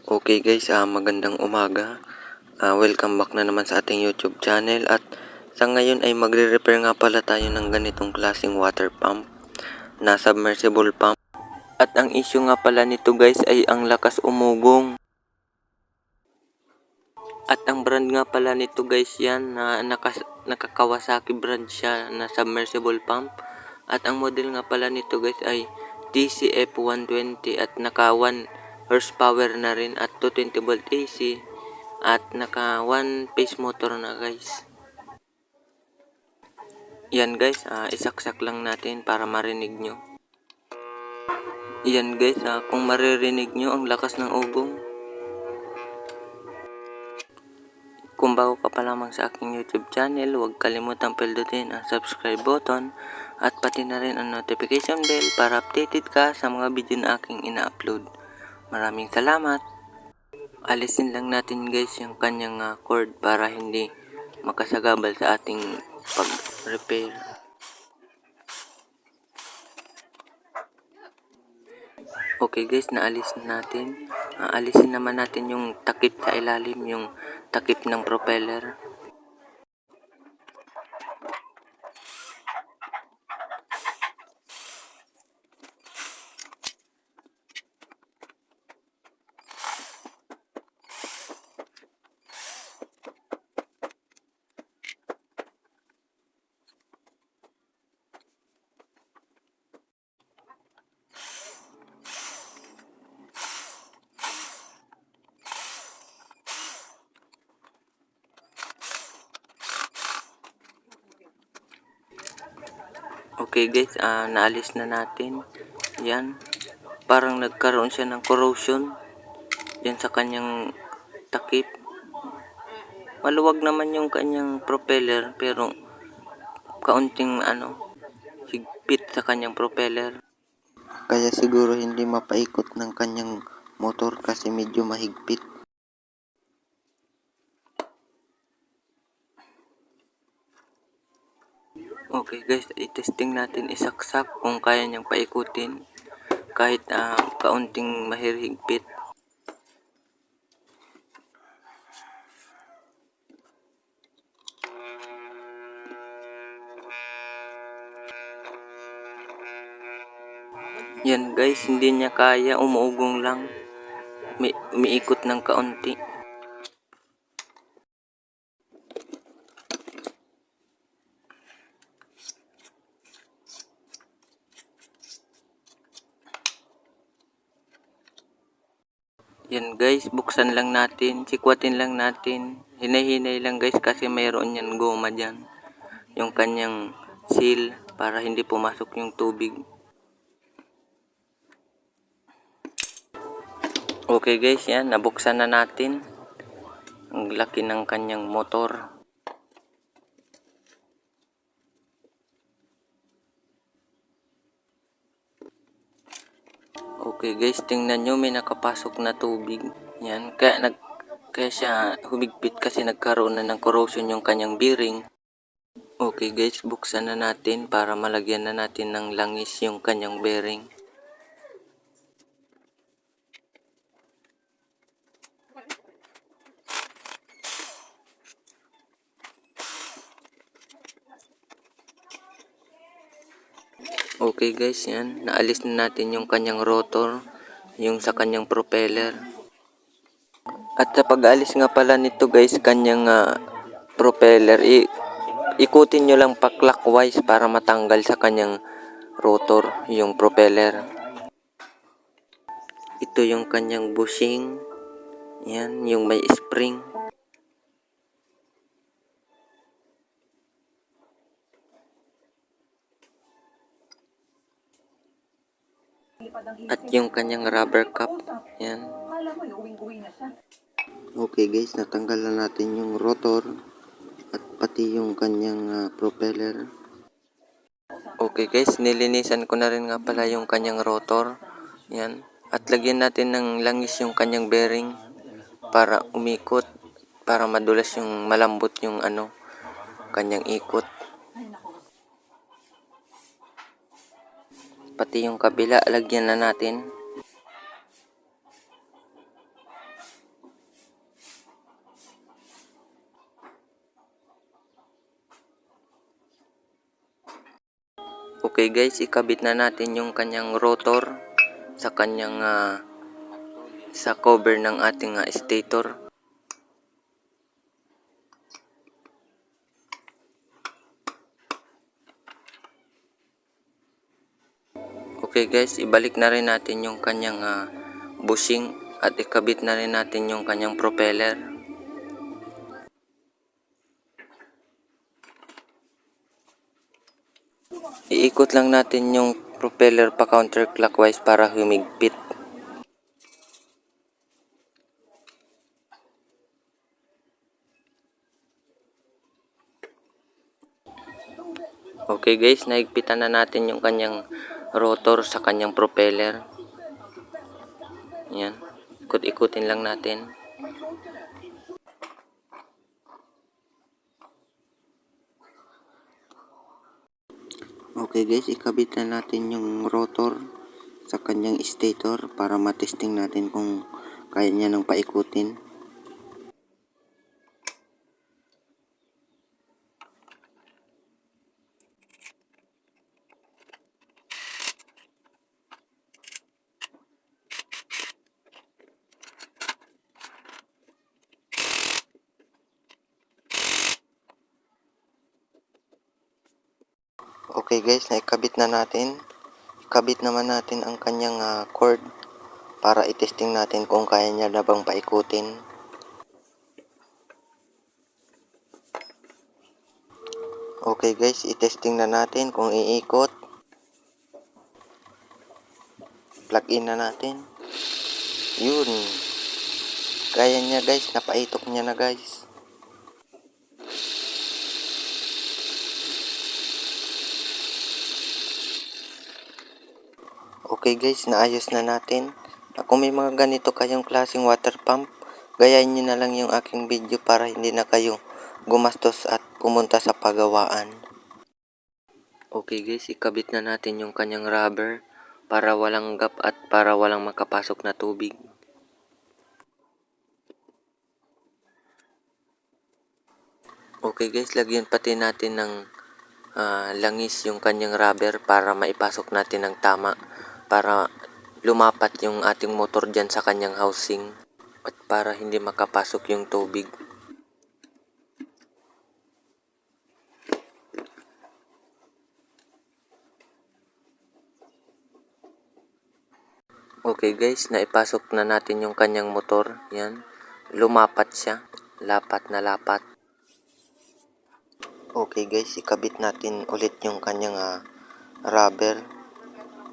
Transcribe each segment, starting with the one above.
Okay guys, magandang umaga. Welcome back na naman sa ating YouTube channel at sa ngayon ay magre-repair nga pala tayo ng ganitong klaseng water pump na submersible pump. At ang issue nga pala nito guys ay ang lakas umugong. At ang brand nga pala nito guys yan na naka-Kawasaki brand siya na submersible pump. At ang model nga pala nito guys ay TCF120 at naka 1 horsepower na rin at 220 volt AC at naka 1 phase motor na guys. Yan guys, isaksak lang natin para marinig nyo. Yan guys, kung maririnig nyo ang lakas ng ugong. Kung bago ka pa lamang sa aking YouTube channel, huwag kalimutang pindutin ang subscribe button at pati na rin ang notification bell para updated ka sa mga video na aking ina-upload. Maraming salamat. Alisin lang natin guys yung kanyang cord para hindi makasagabal sa ating pag-repair. Okay guys, naalis na natin. Alisin naman natin yung takip sa ilalim, yung takip ng propeller. Okay guys, naalis na natin. Yan. Parang nagkaroon siya ng corrosion. Yan sa kanyang takip. Maluwag naman yung kanyang propeller pero kaunting higpit sa kanyang propeller. Kaya siguro hindi mapaikot ng kanyang motor kasi medyo mahigpit. Okay guys, i-testing natin, isaksak kung kaya niyang paikutin kahit kaunting mahirhigpit. Yan guys, hindi niya kaya, umuugong lang. Umiikot ng kaunti. Yan guys, buksan lang natin, sikwatin lang natin. Hinay-hinay lang guys kasi mayroon yan goma dyan. Yung kanyang seal para hindi pumasok yung tubig. Okay guys, yan, nabuksan na natin. Ang laki ng kanyang motor. Okay guys, tingnan nyo, may nakapasok na tubig. Yan, kaya siya humigpit kasi nagkaroon na ng corrosion yung kanyang bearing. Okay guys, buksan na natin para malagyan na natin ng langis yung kanyang bearing. Okay guys, yan. Naalis na natin yung kanyang rotor, yung sa kanyang propeller. At sa pag-alis nga pala nito guys, kanyang propeller, ikutin nyo lang pa clockwise para matanggal sa kanyang rotor, yung propeller. Ito yung kanyang bushing. Yan, yung may spring. At yung kanyang rubber cap. Yan. Okay guys, natanggal na natin yung rotor at pati yung kanyang propeller. Okay guys, nilinisan ko na rin nga pala yung kanyang rotor. Yan. At lagyan natin ng langis yung kanyang bearing para umikot, para madulas yung malambot yung kanyang ikot. Pati yung kabila, lagyan na natin. Okay guys, ikabit na natin yung kanyang rotor sa kanyang sa cover ng ating stator. Okay guys, ibalik na rin natin yung kanyang bushing at ikabit na rin natin yung kanyang propeller. Iikot lang natin yung propeller pa counterclockwise para humigpit. Okay guys, naigpitan na natin yung kanyang rotor sa kanyang propeller. Yan. Ikot-ikutin lang natin. Okay guys, ikabit na natin yung rotor sa kanyang stator para matesting natin kung kaya niya nang paikutin. Okay guys, naikabit na natin. Ikabit naman natin ang kanyang cord para itesting natin kung kaya niya na bang paikutin. Okay guys, itesting na natin kung iikot. Plug in na natin. Yun. Kaya niya guys, napaitok niya na guys. Okay guys, naayos na natin. Kung may mga ganito kayong klaseng water pump, gayahin nyo na lang yung aking video para hindi na kayo gumastos at pumunta sa pagawaan. Okay guys, ikabit na natin yung kanyang rubber para walang gap at para walang makapasok na tubig. Okay guys, lagyan pati natin ng langis yung kanyang rubber para maipasok natin ng tama, para lumapat yung ating motor dyan sa kanyang housing at para hindi makapasok yung tubig. Okay guys, naipasok na natin yung kanyang motor. Yan, lumapat siya, lapat na lapat. Okay guys, ikabit natin ulit yung kanyang rubber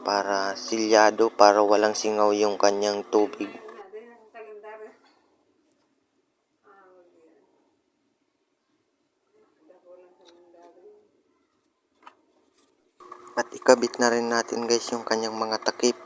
para silyado, para walang singaw yung kanyang tubig. At ikabit na rin natin guys yung kanyang mga takip.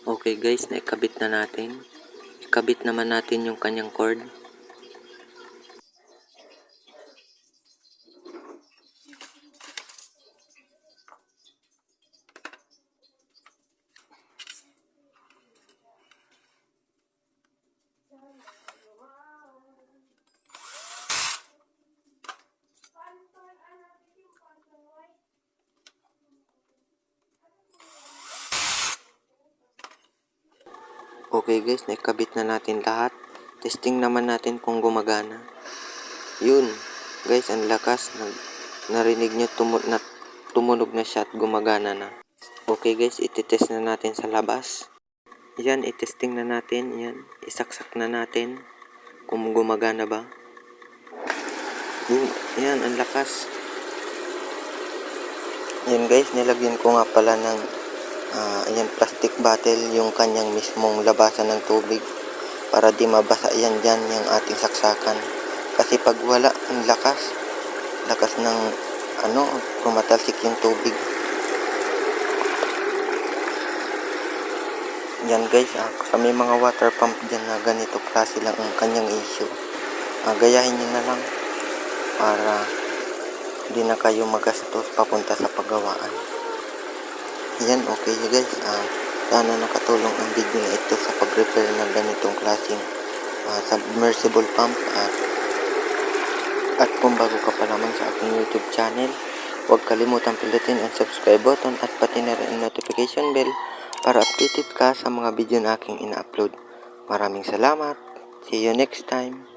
Okay guys, naikabit na natin. Ikabit naman natin yung kanyang cord. Okay guys, naikabit na natin lahat. Testing naman natin kung gumagana. Yun, guys, ang lakas. Narinig nyo tumunog na siya at gumagana na. Okay guys, ititest na natin sa labas. Yan, itesting na natin. Yan, isaksak na natin kung gumagana ba. Yan, ang lakas. Yan guys, nilagyan ko nga pala ng ayan, plastic bottle yung kanyang mismong labasan ng tubig para di mabasa yan dyan yung ating saksakan. Kasi pag wala, ang lakas ng tumatalsik yung tubig. Yan guys, sa may mga water pump dyan na ganito klase lang ang kanyang issue, gayahin nyo na lang para di na kayo magastos papunta sa paggawaan. Yan, okay guys, sana nakatulong ang video na ito sa pag-repair ng ganitong klaseng submersible pump. At kung bago ka pa naman sa aking YouTube channel, huwag kalimutan pindutin ang subscribe button at pati na rin ang notification bell para updated ka sa mga video na aking ina-upload. Maraming salamat. See you next time.